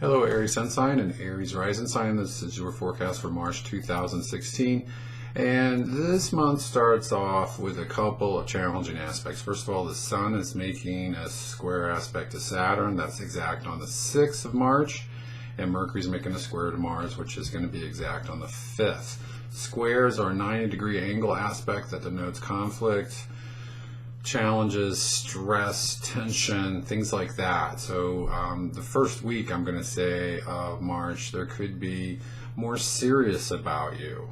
Hello, Aries Sun Sign and Aries Rising Sign. This is your forecast for March 2016. And this month starts off with a couple of challenging aspects. First of all, the Sun is making a square aspect to Saturn. That's exact on the 6th of March. And Mercury is making a square to Mars, which is going to be exact on the 5th. Squares are a 90-degree angle aspect that denotes conflict, challenges, stress, tension, things like that. So the first week, I'm going to say, of March, there could be more seriousness about you.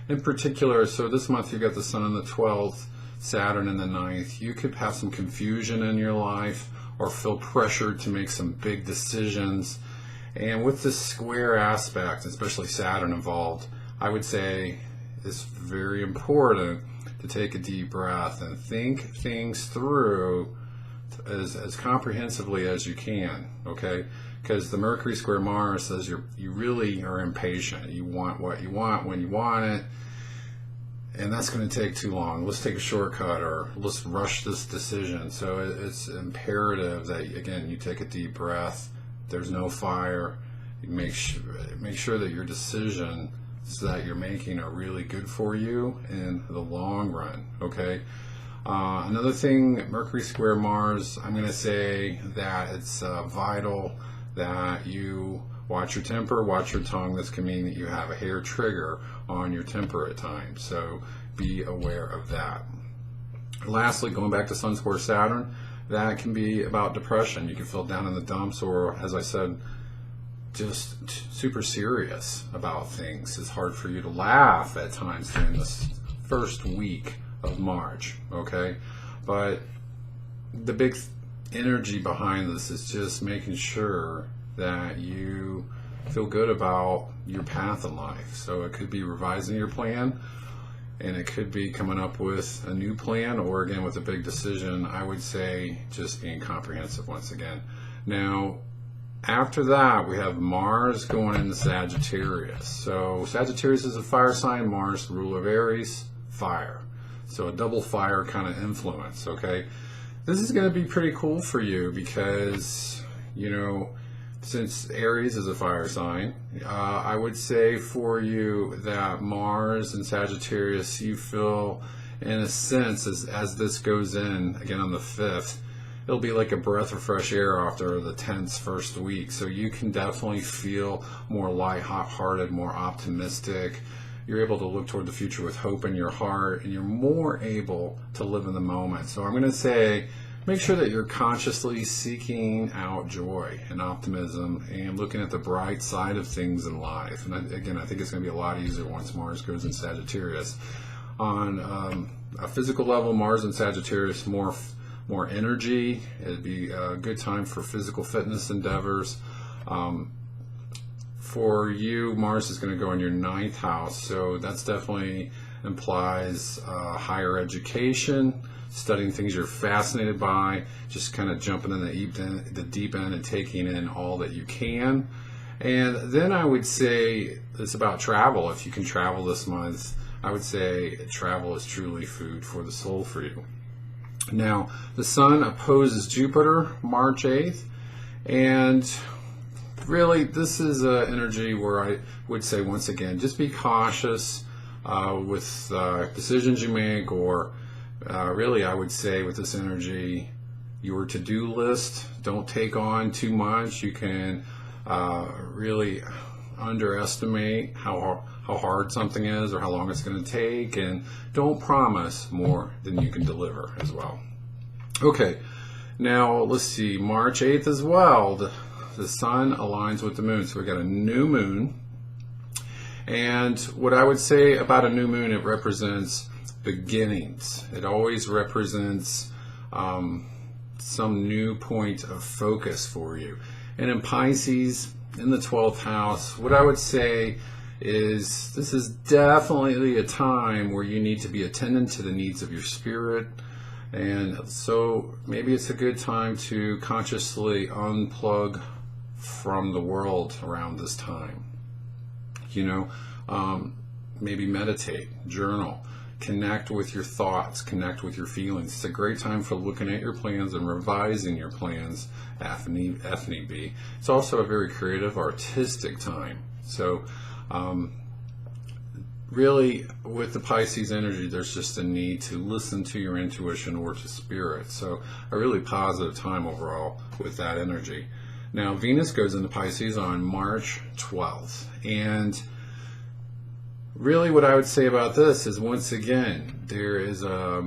In particular, so this month you've got the Sun on the 12th, Saturn in the 9th. You could have some confusion in your life or feel pressured to make some big decisions. And with this square aspect, especially Saturn involved, I would say it's very important to take a deep breath and think things through as comprehensively as you can, okay? Because the Mercury square Mars says you really are impatient. You want what you want when you want it, and that's going to take too long. Let's take a shortcut, or let's rush this decision. So it's imperative that, again, you take a deep breath. There's no fire. You make sure that your decisions that you're making are really good for you in the long run, okay? Another thing, Mercury square Mars, I'm going to say that it's vital that you watch your temper, watch your tongue. This can mean that you have a hair trigger on your temper at times, so be aware of that. Lastly, going back to Sun square Saturn, that can be about depression. You can feel down in the dumps, or, as I said, just super serious about things. It's hard for you to laugh at times during this first week of March, okay? But the big energy behind this is just making sure that you feel good about your path in life. So it could be revising your plan, and it could be coming up with a new plan, or again with a big decision. I would say just being comprehensive once again. Now, after that, we have Mars going into Sagittarius. So Sagittarius is a fire sign, Mars, the ruler of Aries, fire. So a double fire kind of influence, okay? This is going to be pretty cool for you because, you know, since Aries is a fire sign, I would say for you that Mars and Sagittarius, you feel, in a sense, as this goes in, again on the 5th, it'll be like a breath of fresh air after the tense first week. So you can definitely feel more light-hearted, more optimistic. You're able to look toward the future with hope in your heart, and you're more able to live in the moment. So I'm going to say, make sure that you're consciously seeking out joy and optimism and looking at the bright side of things in life. And again, I think it's going to be a lot easier once Mars goes in Sagittarius. On a physical level, Mars and Sagittarius, more energy. It'd be a good time for physical fitness endeavors. For you, Mars is going to go in your 9th house, so that's definitely implies higher education, studying things you're fascinated by, just kind of jumping in the deep end and taking in all that you can. And then I would say it's about travel. If you can travel this month, I would say travel is truly food for the soul for you. Now, the Sun opposes Jupiter March 8th, and really this is an energy where I would say, once again, just be cautious with decisions you make, or really I would say with this energy, your to-do list, don't take on too much. You can really underestimate how hard something is or how long it's going to take, and don't promise more than you can deliver as well. Okay, now let's see, March 8th as well, the Sun aligns with the Moon, so we got a new moon. And what I would say about a new moon, it represents beginnings. It always represents some new point of focus for you. And in Pisces, in the 12th house, what I would say is this is definitely a time where you need to be attendant to the needs of your spirit. And so maybe it's a good time to consciously unplug from the world around this time. You know, maybe meditate, journal. connect with your thoughts, connect with your feelings. It's a great time for looking at your plans and revising your plans if need be. It's also a very creative, artistic time. So really, with the Pisces energy, there's just a need to listen to your intuition or to spirit. So a really positive time overall with that energy. Now, Venus goes into Pisces on March 12th. And really what I would say about this is, once again, there is a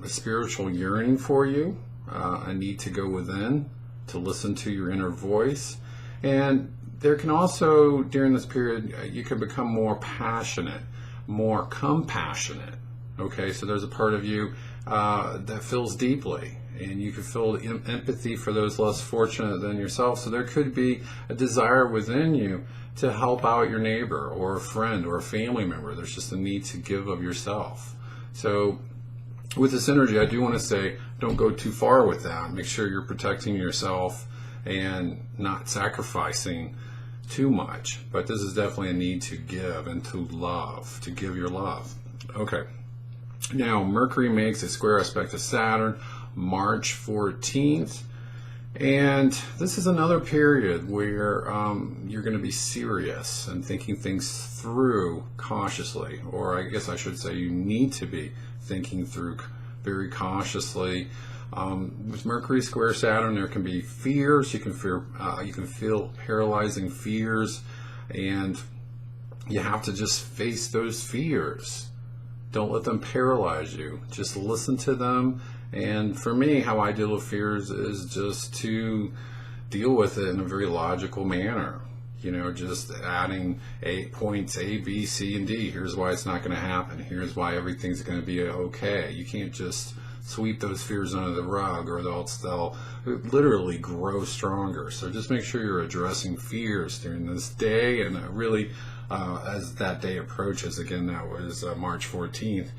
spiritual yearning for you, a need to go within, to listen to your inner voice. And there can also, during this period, you can become more passionate, more compassionate. Okay, so there's a part of you that feels deeply, and you can feel empathy for those less fortunate than yourself. So there could be a desire within you to help out your neighbor or a friend or a family member. There's just a need to give of yourself. So with this energy, I do want to say, don't go too far with that. Make sure you're protecting yourself and not sacrificing too much. But this is definitely a need to give and to love, to give your love. Okay. Now, Mercury makes a square aspect to Saturn March 14th. And this is another period where you're going to be serious and thinking things through cautiously. Or I guess I should say you need to be thinking through very cautiously. With Mercury square Saturn, there can be fears. You can feel paralyzing fears, and you have to just face those fears. Don't let them paralyze you. Just listen to them. And for me, how I deal with fears is just to deal with it in a very logical manner. You know, just adding points A, B, C, and D. Here's why it's not going to happen. Here's why everything's going to be okay. You can't just sweep those fears under the rug, or they'll literally grow stronger. So just make sure you're addressing fears during this day, and really as that day approaches. Again, that was March 14th.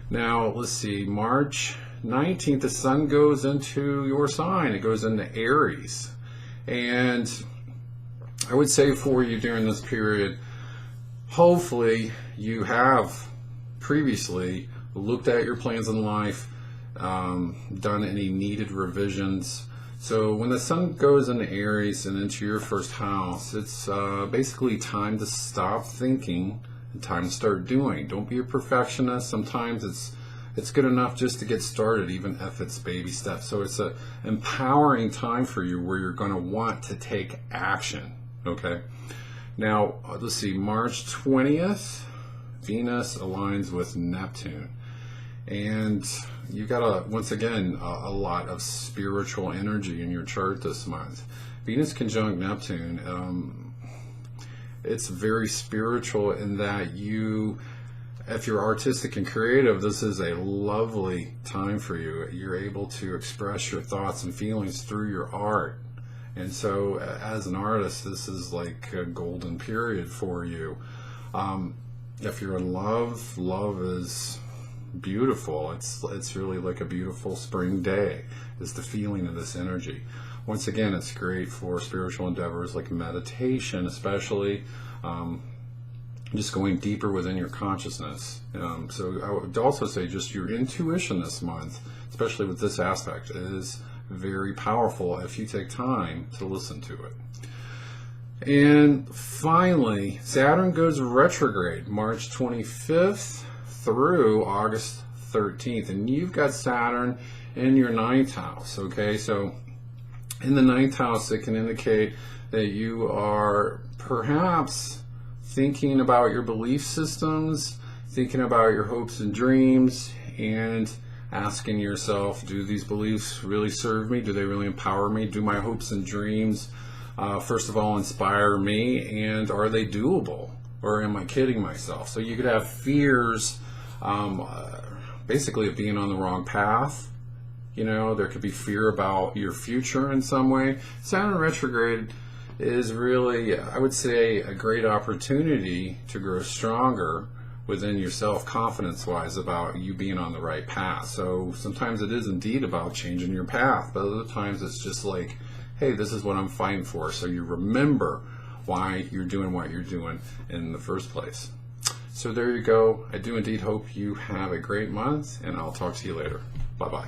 Now, let's see, March 19th, the sun goes into your sign. It goes into Aries. And I would say for you during this period, hopefully you have previously looked at your plans in life, done any needed revisions. So when the sun goes into Aries and into your first house, it's basically time to stop thinking and time to start doing. Don't be a perfectionist. Sometimes it's good enough just to get started, even if it's baby steps. So it's an empowering time for you where you're going to want to take action. Okay. Now, let's see, March 20th, Venus aligns with Neptune. And you've got, once again, a lot of spiritual energy in your chart this month. Venus conjunct Neptune, it's very spiritual in that if you're artistic and creative, this is a lovely time for you. You're able to express your thoughts and feelings through your art. And so as an artist, this is like a golden period for you. If you're in love, love is beautiful. It's really like a beautiful spring day is the feeling of this energy. Once again, it's great for spiritual endeavors like meditation, especially just going deeper within your consciousness. So I would also say just your intuition this month, especially with this aspect, is very powerful if you take time to listen to it. And finally, Saturn goes retrograde March 25th through August 13th, and you've got Saturn in your 9th house. Okay, so in the 9th house, it can indicate that you are perhaps thinking about your belief systems, thinking about your hopes and dreams, and asking yourself, do these beliefs really serve me? Do they really empower me? Do my hopes and dreams, first of all, inspire me? And are they doable? Or am I kidding myself? So you could have fears, basically, of being on the wrong path. You know, there could be fear about your future in some way. Saturn retrograde is really, I would say, a great opportunity to grow stronger within yourself, confidence-wise, about you being on the right path. So sometimes it is indeed about changing your path, but other times it's just like, hey, this is what I'm fighting for. So you remember why you're doing what you're doing in the first place. So there you go. I do indeed hope you have a great month, and I'll talk to you later. Bye-bye.